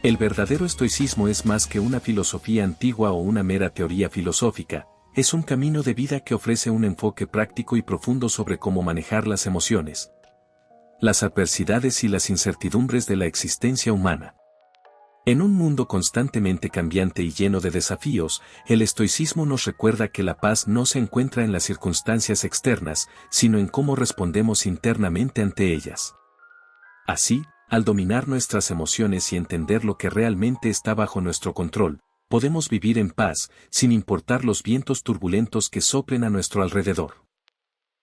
El verdadero estoicismo es más que una filosofía antigua o una mera teoría filosófica, es un camino de vida que ofrece un enfoque práctico y profundo sobre cómo manejar las emociones, las adversidades y las incertidumbres de la existencia humana. En un mundo constantemente cambiante y lleno de desafíos, el estoicismo nos recuerda que la paz no se encuentra en las circunstancias externas, sino en cómo respondemos internamente ante ellas. Así, al dominar nuestras emociones y entender lo que realmente está bajo nuestro control, podemos vivir en paz, sin importar los vientos turbulentos que soplen a nuestro alrededor.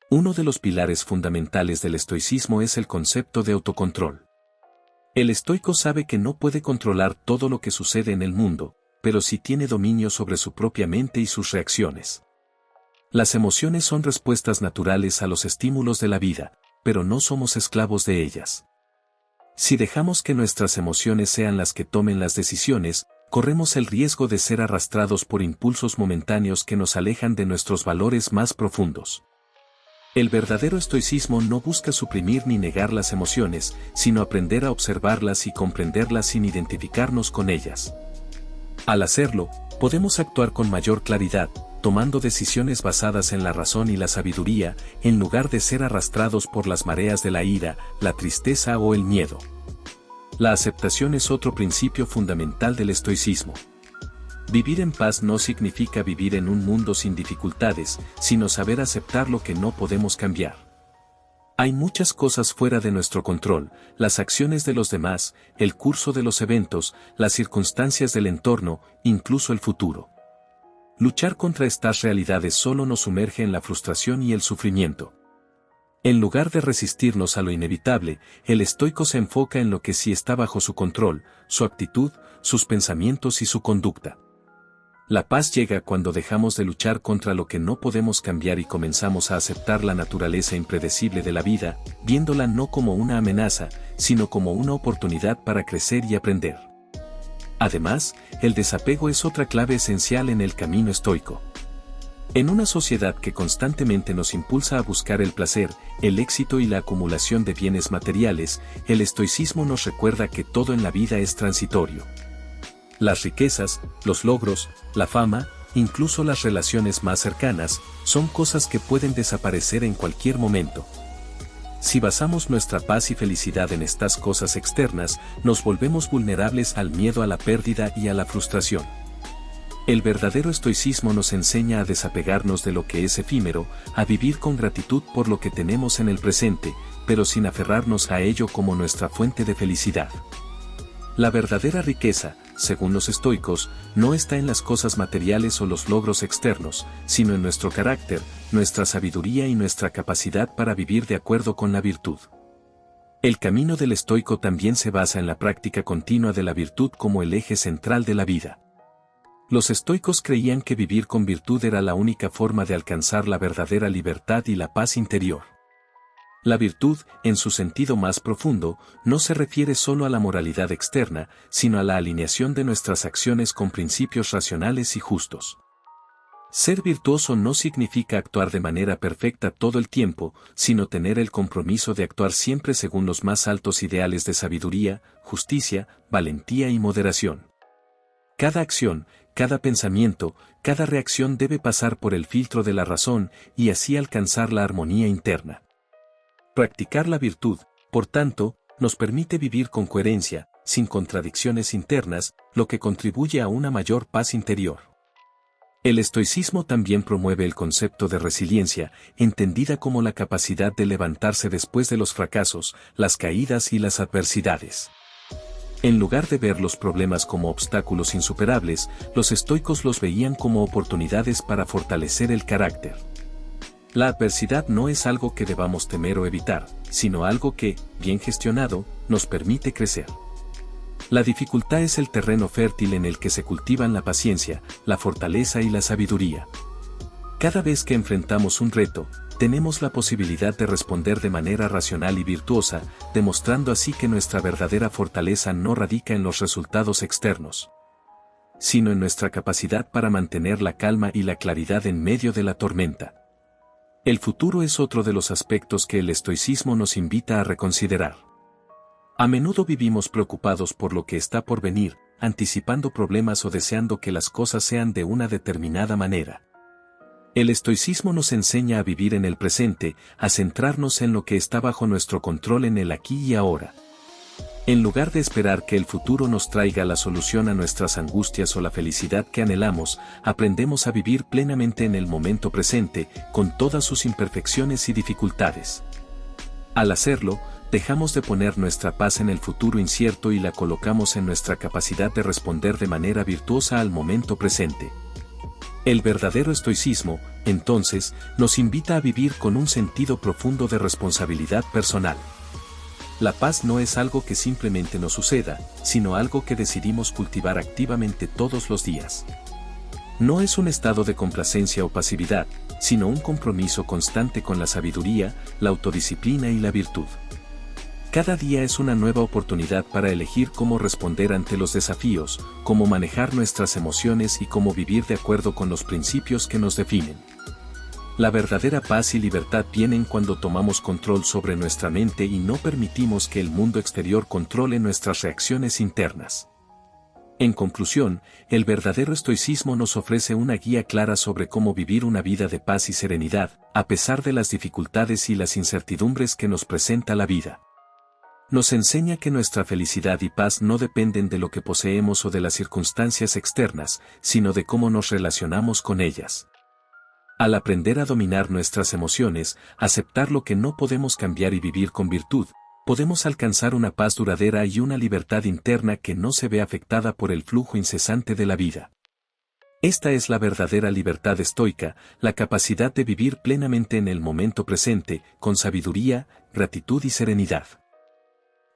Uno de los pilares fundamentales del estoicismo es el concepto de autocontrol. El estoico sabe que no puede controlar todo lo que sucede en el mundo, pero sí tiene dominio sobre su propia mente y sus reacciones. Las emociones son respuestas naturales a los estímulos de la vida, pero no somos esclavos de ellas. Si dejamos que nuestras emociones sean las que tomen las decisiones, corremos el riesgo de ser arrastrados por impulsos momentáneos que nos alejan de nuestros valores más profundos. El verdadero estoicismo no busca suprimir ni negar las emociones, sino aprender a observarlas y comprenderlas sin identificarnos con ellas. Al hacerlo, podemos actuar con mayor claridad, tomando decisiones basadas en la razón y la sabiduría, en lugar de ser arrastrados por las mareas de la ira, la tristeza o el miedo. La aceptación es otro principio fundamental del estoicismo. Vivir en paz no significa vivir en un mundo sin dificultades, sino saber aceptar lo que no podemos cambiar. Hay muchas cosas fuera de nuestro control, las acciones de los demás, el curso de los eventos, las circunstancias del entorno, incluso el futuro. Luchar contra estas realidades solo nos sumerge en la frustración y el sufrimiento. En lugar de resistirnos a lo inevitable, el estoico se enfoca en lo que sí está bajo su control, su actitud, sus pensamientos y su conducta. La paz llega cuando dejamos de luchar contra lo que no podemos cambiar y comenzamos a aceptar la naturaleza impredecible de la vida, viéndola no como una amenaza, sino como una oportunidad para crecer y aprender. Además, el desapego es otra clave esencial en el camino estoico. En una sociedad que constantemente nos impulsa a buscar el placer, el éxito y la acumulación de bienes materiales, el estoicismo nos recuerda que todo en la vida es transitorio. Las riquezas, los logros, la fama, incluso las relaciones más cercanas, son cosas que pueden desaparecer en cualquier momento. Si basamos nuestra paz y felicidad en estas cosas externas, nos volvemos vulnerables al miedo a la pérdida y a la frustración. El verdadero estoicismo nos enseña a desapegarnos de lo que es efímero, a vivir con gratitud por lo que tenemos en el presente, pero sin aferrarnos a ello como nuestra fuente de felicidad. La verdadera riqueza, según los estoicos, no está en las cosas materiales o los logros externos, sino en nuestro carácter, nuestra sabiduría y nuestra capacidad para vivir de acuerdo con la virtud. El camino del estoico también se basa en la práctica continua de la virtud como el eje central de la vida. Los estoicos creían que vivir con virtud era la única forma de alcanzar la verdadera libertad y la paz interior. La virtud, en su sentido más profundo, no se refiere solo a la moralidad externa, sino a la alineación de nuestras acciones con principios racionales y justos. Ser virtuoso no significa actuar de manera perfecta todo el tiempo, sino tener el compromiso de actuar siempre según los más altos ideales de sabiduría, justicia, valentía y moderación. Cada acción, cada pensamiento, cada reacción debe pasar por el filtro de la razón y así alcanzar la armonía interna. Practicar la virtud, por tanto, nos permite vivir con coherencia, sin contradicciones internas, lo que contribuye a una mayor paz interior. El estoicismo también promueve el concepto de resiliencia, entendida como la capacidad de levantarse después de los fracasos, las caídas y las adversidades. En lugar de ver los problemas como obstáculos insuperables, los estoicos los veían como oportunidades para fortalecer el carácter. La adversidad no es algo que debamos temer o evitar, sino algo que, bien gestionado, nos permite crecer. La dificultad es el terreno fértil en el que se cultivan la paciencia, la fortaleza y la sabiduría. Cada vez que enfrentamos un reto, tenemos la posibilidad de responder de manera racional y virtuosa, demostrando así que nuestra verdadera fortaleza no radica en los resultados externos, sino en nuestra capacidad para mantener la calma y la claridad en medio de la tormenta. El futuro es otro de los aspectos que el estoicismo nos invita a reconsiderar. A menudo vivimos preocupados por lo que está por venir, anticipando problemas o deseando que las cosas sean de una determinada manera. El estoicismo nos enseña a vivir en el presente, a centrarnos en lo que está bajo nuestro control en el aquí y ahora. En lugar de esperar que el futuro nos traiga la solución a nuestras angustias o la felicidad que anhelamos, aprendemos a vivir plenamente en el momento presente, con todas sus imperfecciones y dificultades. Al hacerlo, dejamos de poner nuestra paz en el futuro incierto y la colocamos en nuestra capacidad de responder de manera virtuosa al momento presente. El verdadero estoicismo, entonces, nos invita a vivir con un sentido profundo de responsabilidad personal. La paz no es algo que simplemente nos suceda, sino algo que decidimos cultivar activamente todos los días. No es un estado de complacencia o pasividad, sino un compromiso constante con la sabiduría, la autodisciplina y la virtud. Cada día es una nueva oportunidad para elegir cómo responder ante los desafíos, cómo manejar nuestras emociones y cómo vivir de acuerdo con los principios que nos definen. La verdadera paz y libertad vienen cuando tomamos control sobre nuestra mente y no permitimos que el mundo exterior controle nuestras reacciones internas. En conclusión, el verdadero estoicismo nos ofrece una guía clara sobre cómo vivir una vida de paz y serenidad, a pesar de las dificultades y las incertidumbres que nos presenta la vida. Nos enseña que nuestra felicidad y paz no dependen de lo que poseemos o de las circunstancias externas, sino de cómo nos relacionamos con ellas. Al aprender a dominar nuestras emociones, aceptar lo que no podemos cambiar y vivir con virtud, podemos alcanzar una paz duradera y una libertad interna que no se ve afectada por el flujo incesante de la vida. Esta es la verdadera libertad estoica, la capacidad de vivir plenamente en el momento presente, con sabiduría, gratitud y serenidad.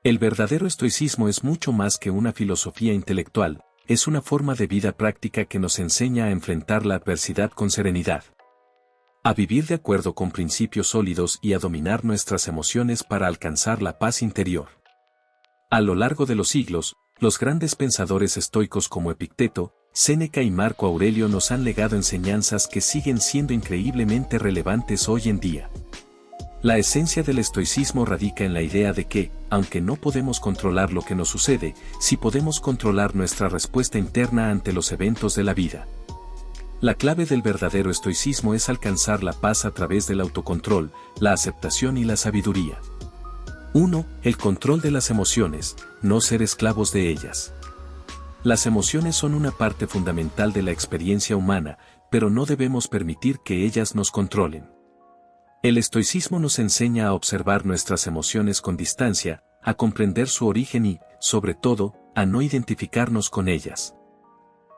El verdadero estoicismo es mucho más que una filosofía intelectual, es una forma de vida práctica que nos enseña a enfrentar la adversidad con serenidad, a vivir de acuerdo con principios sólidos y a dominar nuestras emociones para alcanzar la paz interior. A lo largo de los siglos, los grandes pensadores estoicos como Epicteto, Séneca y Marco Aurelio nos han legado enseñanzas que siguen siendo increíblemente relevantes hoy en día. La esencia del estoicismo radica en la idea de que, aunque no podemos controlar lo que nos sucede, sí podemos controlar nuestra respuesta interna ante los eventos de la vida. La clave del verdadero estoicismo es alcanzar la paz a través del autocontrol, la aceptación y la sabiduría. 1. El control de las emociones, no ser esclavos de ellas. Las emociones son una parte fundamental de la experiencia humana, pero no debemos permitir que ellas nos controlen. El estoicismo nos enseña a observar nuestras emociones con distancia, a comprender su origen y, sobre todo, a no identificarnos con ellas.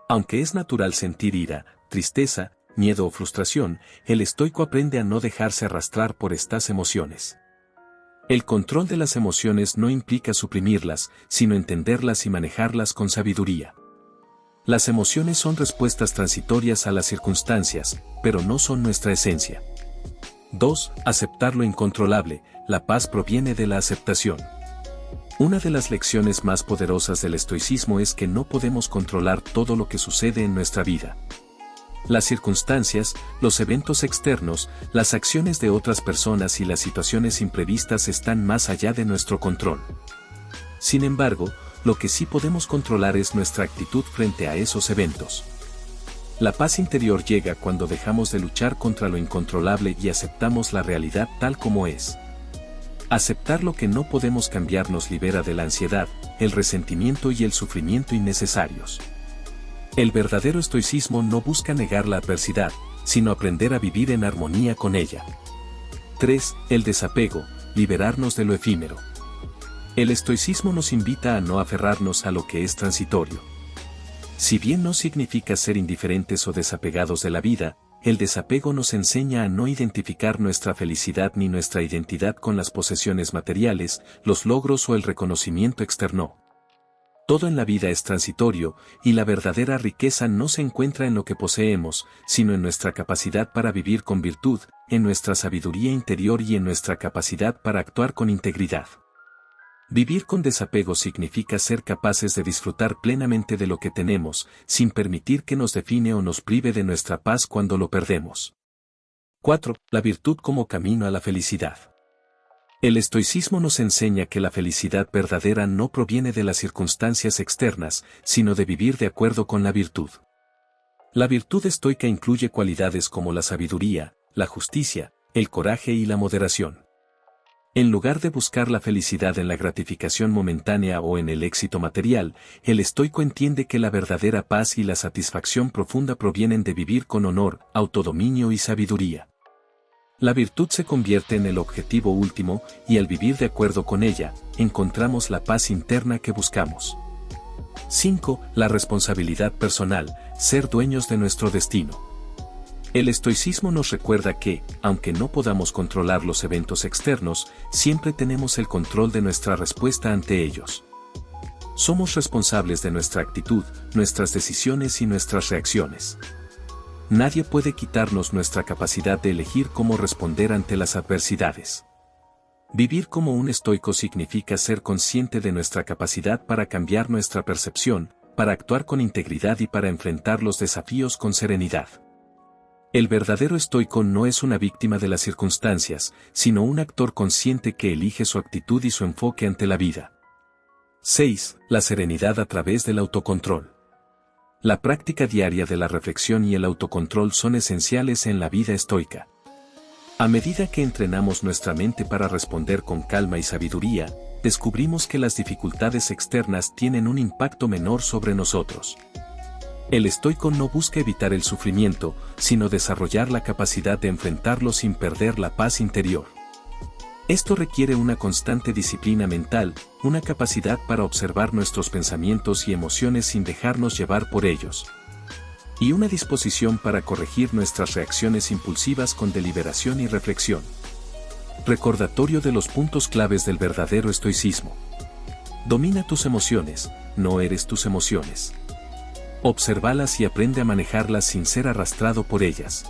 Aunque es natural sentir ira, tristeza, miedo o frustración, el estoico aprende a no dejarse arrastrar por estas emociones. El control de las emociones no implica suprimirlas, sino entenderlas y manejarlas con sabiduría. Las emociones son respuestas transitorias a las circunstancias, pero no son nuestra esencia. 2. Aceptar lo incontrolable. La paz proviene de la aceptación. Una de las lecciones más poderosas del estoicismo es que no podemos controlar todo lo que sucede en nuestra vida. Las circunstancias, los eventos externos, las acciones de otras personas y las situaciones imprevistas están más allá de nuestro control. Sin embargo, lo que sí podemos controlar es nuestra actitud frente a esos eventos. La paz interior llega cuando dejamos de luchar contra lo incontrolable y aceptamos la realidad tal como es. Aceptar lo que no podemos cambiar nos libera de la ansiedad, el resentimiento y el sufrimiento innecesarios. El verdadero estoicismo no busca negar la adversidad, sino aprender a vivir en armonía con ella. 3. El desapego, liberarnos de lo efímero. El estoicismo nos invita a no aferrarnos a lo que es transitorio. Si bien no significa ser indiferentes o desapegados de la vida, el desapego nos enseña a no identificar nuestra felicidad ni nuestra identidad con las posesiones materiales, los logros o el reconocimiento externo. Todo en la vida es transitorio, y la verdadera riqueza no se encuentra en lo que poseemos, sino en nuestra capacidad para vivir con virtud, en nuestra sabiduría interior y en nuestra capacidad para actuar con integridad. Vivir con desapego significa ser capaces de disfrutar plenamente de lo que tenemos, sin permitir que nos define o nos prive de nuestra paz cuando lo perdemos. 4. La virtud como camino a la felicidad. El estoicismo nos enseña que la felicidad verdadera no proviene de las circunstancias externas, sino de vivir de acuerdo con la virtud. La virtud estoica incluye cualidades como la sabiduría, la justicia, el coraje y la moderación. En lugar de buscar la felicidad en la gratificación momentánea o en el éxito material, el estoico entiende que la verdadera paz y la satisfacción profunda provienen de vivir con honor, autodominio y sabiduría. La virtud se convierte en el objetivo último, y al vivir de acuerdo con ella, encontramos la paz interna que buscamos. 5. La responsabilidad personal, ser dueños de nuestro destino. El estoicismo nos recuerda que, aunque no podamos controlar los eventos externos, siempre tenemos el control de nuestra respuesta ante ellos. Somos responsables de nuestra actitud, nuestras decisiones y nuestras reacciones. Nadie puede quitarnos nuestra capacidad de elegir cómo responder ante las adversidades. Vivir como un estoico significa ser consciente de nuestra capacidad para cambiar nuestra percepción, para actuar con integridad y para enfrentar los desafíos con serenidad. El verdadero estoico no es una víctima de las circunstancias, sino un actor consciente que elige su actitud y su enfoque ante la vida. 6. La serenidad a través del autocontrol. La práctica diaria de la reflexión y el autocontrol son esenciales en la vida estoica. A medida que entrenamos nuestra mente para responder con calma y sabiduría, descubrimos que las dificultades externas tienen un impacto menor sobre nosotros. El estoico no busca evitar el sufrimiento, sino desarrollar la capacidad de enfrentarlo sin perder la paz interior. Esto requiere una constante disciplina mental, una capacidad para observar nuestros pensamientos y emociones sin dejarnos llevar por ellos. Y una disposición para corregir nuestras reacciones impulsivas con deliberación y reflexión. Recordatorio de los puntos claves del verdadero estoicismo. Domina tus emociones, no eres tus emociones. Obsérvalas y aprende a manejarlas sin ser arrastrado por ellas.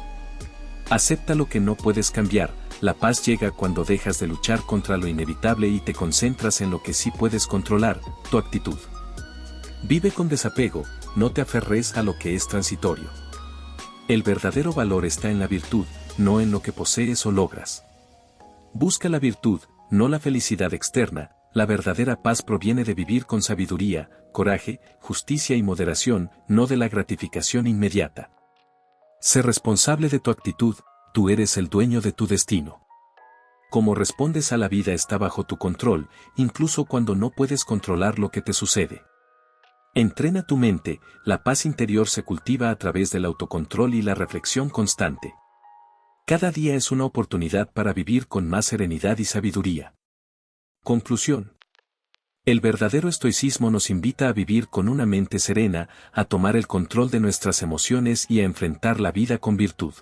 Acepta lo que no puedes cambiar, la paz llega cuando dejas de luchar contra lo inevitable y te concentras en lo que sí puedes controlar, tu actitud. Vive con desapego, no te aferres a lo que es transitorio. El verdadero valor está en la virtud, no en lo que posees o logras. Busca la virtud, no la felicidad externa. La verdadera paz proviene de vivir con sabiduría, coraje, justicia y moderación, no de la gratificación inmediata. Sé responsable de tu actitud, tú eres el dueño de tu destino. Cómo respondes a la vida está bajo tu control, incluso cuando no puedes controlar lo que te sucede. Entrena tu mente, la paz interior se cultiva a través del autocontrol y la reflexión constante. Cada día es una oportunidad para vivir con más serenidad y sabiduría. Conclusión. El verdadero estoicismo nos invita a vivir con una mente serena, a tomar el control de nuestras emociones y a enfrentar la vida con virtud.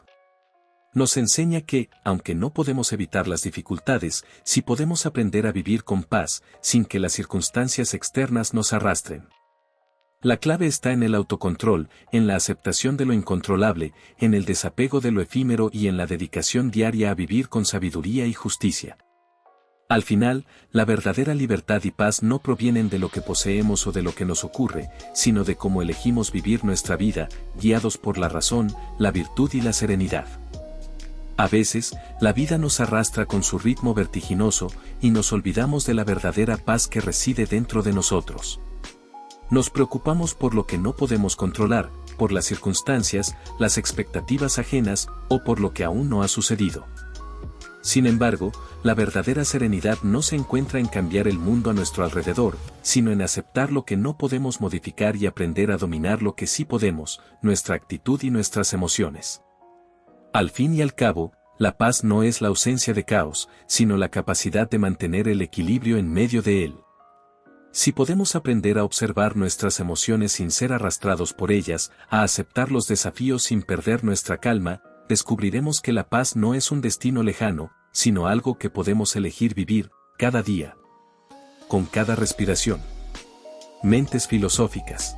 Nos enseña que, aunque no podemos evitar las dificultades, sí podemos aprender a vivir con paz, sin que las circunstancias externas nos arrastren. La clave está en el autocontrol, en la aceptación de lo incontrolable, en el desapego de lo efímero y en la dedicación diaria a vivir con sabiduría y justicia. Al final, la verdadera libertad y paz no provienen de lo que poseemos o de lo que nos ocurre, sino de cómo elegimos vivir nuestra vida, guiados por la razón, la virtud y la serenidad. A veces, la vida nos arrastra con su ritmo vertiginoso y nos olvidamos de la verdadera paz que reside dentro de nosotros. Nos preocupamos por lo que no podemos controlar, por las circunstancias, las expectativas ajenas o por lo que aún no ha sucedido. Sin embargo, la verdadera serenidad no se encuentra en cambiar el mundo a nuestro alrededor, sino en aceptar lo que no podemos modificar y aprender a dominar lo que sí podemos, nuestra actitud y nuestras emociones. Al fin y al cabo, la paz no es la ausencia de caos, sino la capacidad de mantener el equilibrio en medio de él. Si podemos aprender a observar nuestras emociones sin ser arrastrados por ellas, a aceptar los desafíos sin perder nuestra calma, descubriremos que la paz no es un destino lejano, sino algo que podemos elegir vivir, cada día. Con cada respiración. Mentes filosóficas.